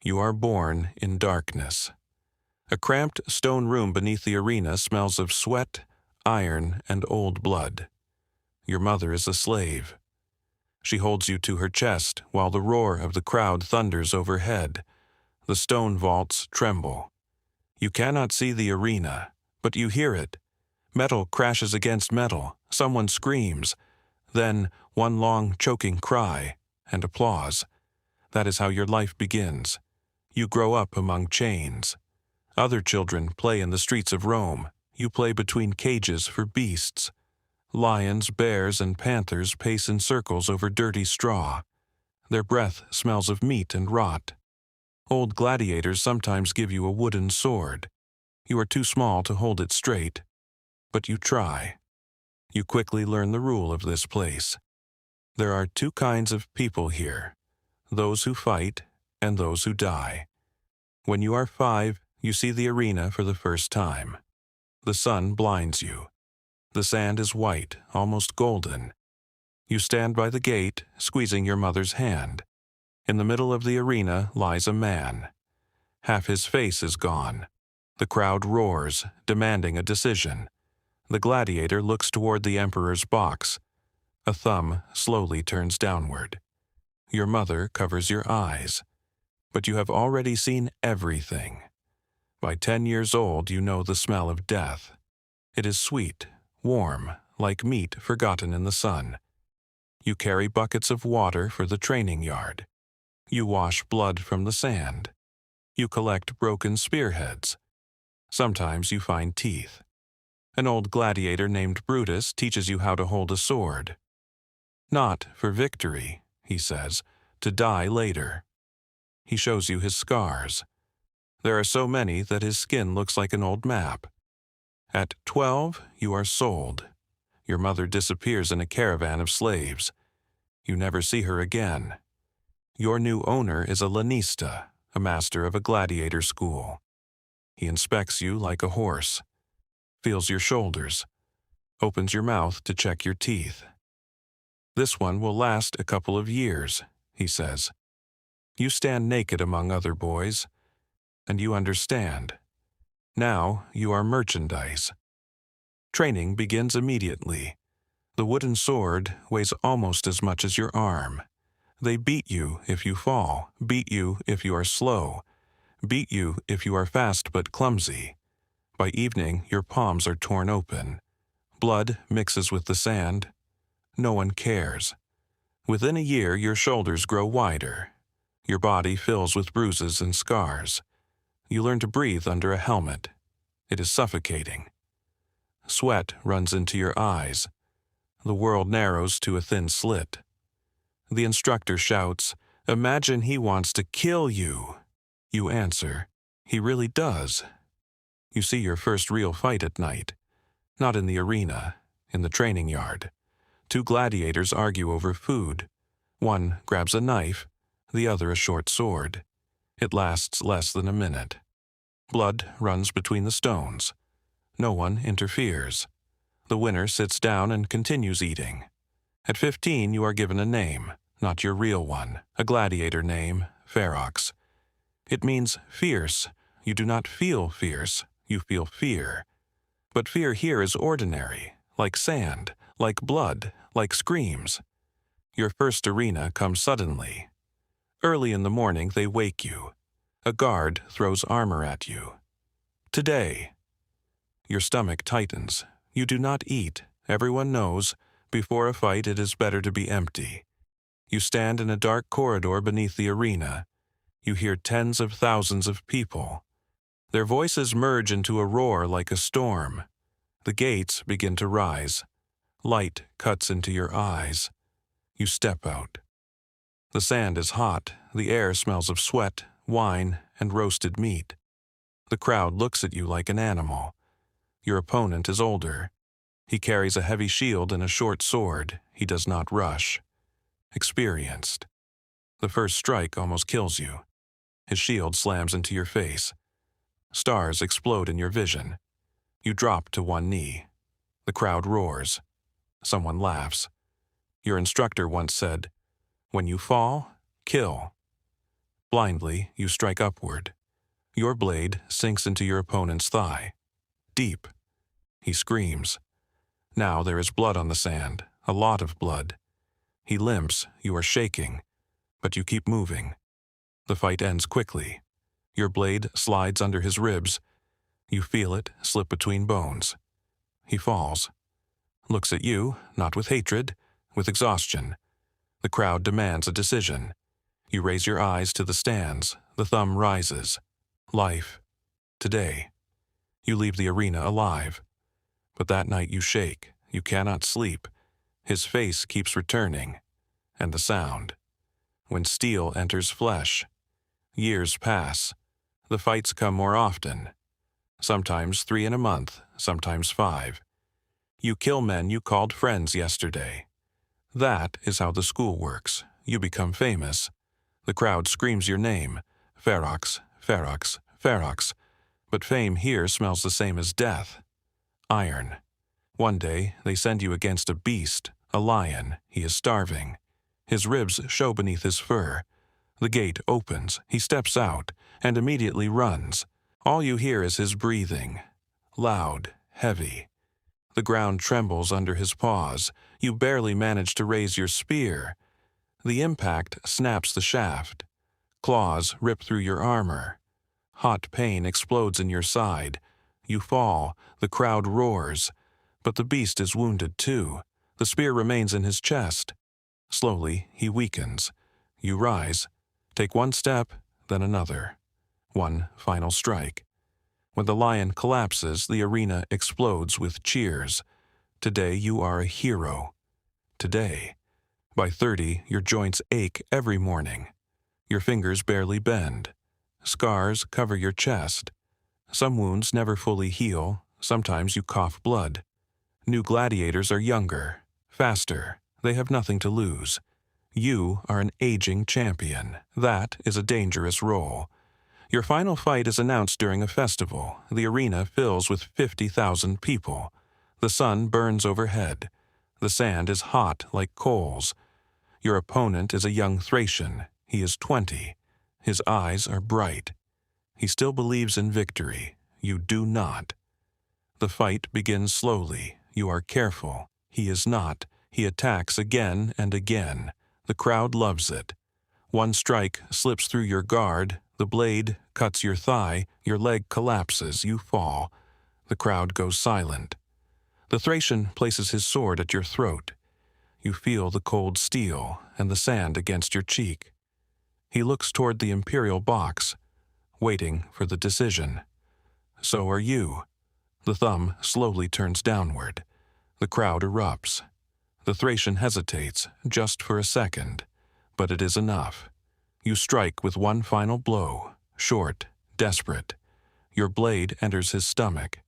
You are born in darkness. A cramped stone room beneath the arena smells of sweat, iron, and old blood. Your mother is a slave. She holds you to her chest while the roar of the crowd thunders overhead. The stone vaults tremble. You cannot see the arena, but you hear it. Metal crashes against metal. Someone screams. Then one long, choking cry and applause. That is how your life begins. You grow up among chains. Other children play in the streets of Rome. You play between cages for beasts. Lions, bears, and panthers pace in circles over dirty straw. Their breath smells of meat and rot. Old gladiators sometimes give you a wooden sword. You are too small to hold it straight, but you try. You quickly learn the rule of this place. There are two kinds of people here, those who fight and those who die. When you are 5, you see the arena for the first time. The sun blinds you. The sand is white, almost golden. You stand by the gate, squeezing your mother's hand. In the middle of the arena lies a man. Half his face is gone. The crowd roars, demanding a decision. The gladiator looks toward the emperor's box. A thumb slowly turns downward. Your mother covers your eyes. But you have already seen everything. By 10 years old, you know the smell of death. It is sweet, warm, like meat forgotten in the sun. You carry buckets of water for the training yard. You wash blood from the sand. You collect broken spearheads. Sometimes you find teeth. An old gladiator named Brutus teaches you how to hold a sword. Not for victory, he says, to die later. He shows you his scars. There are so many that his skin looks like an old map. At 12, you are sold. Your mother disappears in a caravan of slaves. You never see her again. Your new owner is a lanista, a master of a gladiator school. He inspects you like a horse, feels your shoulders, opens your mouth to check your teeth. This one will last a couple of years, he says. You stand naked among other boys, and you understand. Now you are merchandise. Training begins immediately. The wooden sword weighs almost as much as your arm. They beat you if you fall, beat you if you are slow, beat you if you are fast but clumsy. By evening, your palms are torn open. Blood mixes with the sand. No one cares. Within a year, your shoulders grow wider. Your body fills with bruises and scars. You learn to breathe under a helmet. It is suffocating. Sweat runs into your eyes. The world narrows to a thin slit. The instructor shouts, "Imagine he wants to kill you." You answer, "He really does." You see your first real fight at night. Not in the arena, in the training yard. 2 gladiators argue over food. One grabs a knife, the other a short sword. It lasts less than a minute. Blood runs between the stones. No one interferes. The winner sits down and continues eating. At 15, you are given a name, not your real one, a gladiator name, Ferox. It means fierce. You do not feel fierce, you feel fear. But fear here is ordinary, like sand, like blood, like screams. Your first arena comes suddenly. Early in the morning, they wake you. A guard throws armor at you. Today. Your stomach tightens. You do not eat. Everyone knows, before a fight it is better to be empty. You stand in a dark corridor beneath the arena. You hear tens of thousands of people. Their voices merge into a roar like a storm. The gates begin to rise. Light cuts into your eyes. You step out. The sand is hot. The air smells of sweat, wine, and roasted meat. The crowd looks at you like an animal. Your opponent is older. He carries a heavy shield and a short sword. He does not rush. Experienced. The first strike almost kills you. His shield slams into your face. Stars explode in your vision. You drop to one knee. The crowd roars. Someone laughs. Your instructor once said, "When you fall, kill." Blindly, you strike upward. Your blade sinks into your opponent's thigh. Deep. He screams. Now there is blood on the sand, a lot of blood. He limps, you are shaking, but you keep moving. The fight ends quickly. Your blade slides under his ribs. You feel it slip between bones. He falls. Looks at you, not with hatred, with exhaustion. The crowd demands a decision. You raise your eyes to the stands. The thumb rises. Life. Today. You leave the arena alive. But that night you shake. You cannot sleep. His face keeps returning. And the sound. When steel enters flesh. Years pass. The fights come more often. Sometimes 3 in a month, sometimes 5. You kill men you called friends yesterday. That is how the school works. You become famous. The crowd screams your name. Ferox, Ferox, Ferox. But fame here smells the same as death. Iron. One day they send you against a beast, a lion. He is starving. His ribs show beneath his fur. The gate opens. He steps out and immediately runs. All you hear is his breathing. Loud, heavy. The ground trembles under his paws. You barely manage to raise your spear. The impact snaps the shaft. Claws rip through your armor. Hot pain explodes in your side. You fall. The crowd roars. But the beast is wounded too. The spear remains in his chest. Slowly, he weakens. You rise. Take one step, then another. One final strike. When the lion collapses, the arena explodes with cheers. Today you are a hero. Today. By 30, your joints ache every morning. Your fingers barely bend. Scars cover your chest. Some wounds never fully heal. Sometimes you cough blood. New gladiators are younger, faster. They have nothing to lose. You are an aging champion. That is a dangerous role. Your final fight is announced during a festival. The arena fills with 50,000 people. The sun burns overhead. The sand is hot like coals. Your opponent is a young Thracian. He is 20. His eyes are bright. He still believes in victory. You do not. The fight begins slowly. You are careful. He is not. He attacks again and again. The crowd loves it. One strike slips through your guard. The blade cuts your thigh. Your leg collapses. You fall. The crowd goes silent. The Thracian places his sword at your throat. You feel the cold steel and the sand against your cheek. He looks toward the imperial box, waiting for the decision. So are you. The thumb slowly turns downward. The crowd erupts. The Thracian hesitates, just for a second, but it is enough. You strike with one final blow, short, desperate. Your blade enters his stomach.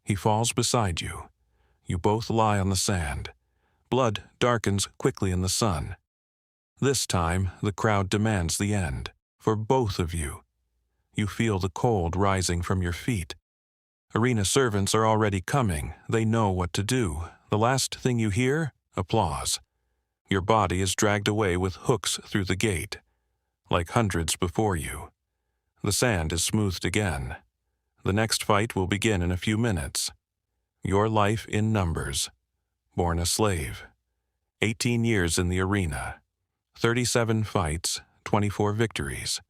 He falls beside you. You both lie on the sand. Blood darkens quickly in the sun. This time, the crowd demands the end, for both of you. You feel the cold rising from your feet. Arena servants are already coming. They know what to do. The last thing you hear? Applause. Your body is dragged away with hooks through the gate, like hundreds before you. The sand is smoothed again. The next fight will begin in a few minutes. Your life in numbers. Born a slave. 18 years in the arena. 37 fights, 24 victories.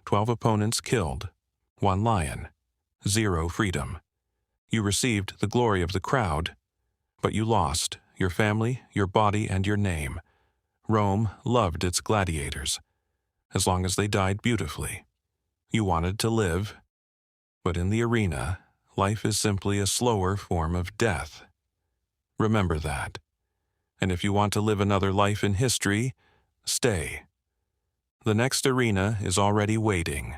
12 opponents killed. 1 lion. 0 freedom. You received the glory of the crowd, but you lost your family, your body, and your name. Rome loved its gladiators, as long as they died beautifully. You wanted to live, but in the arena, life is simply a slower form of death. Remember that. And if you want to live another life in history, stay. The next arena is already waiting.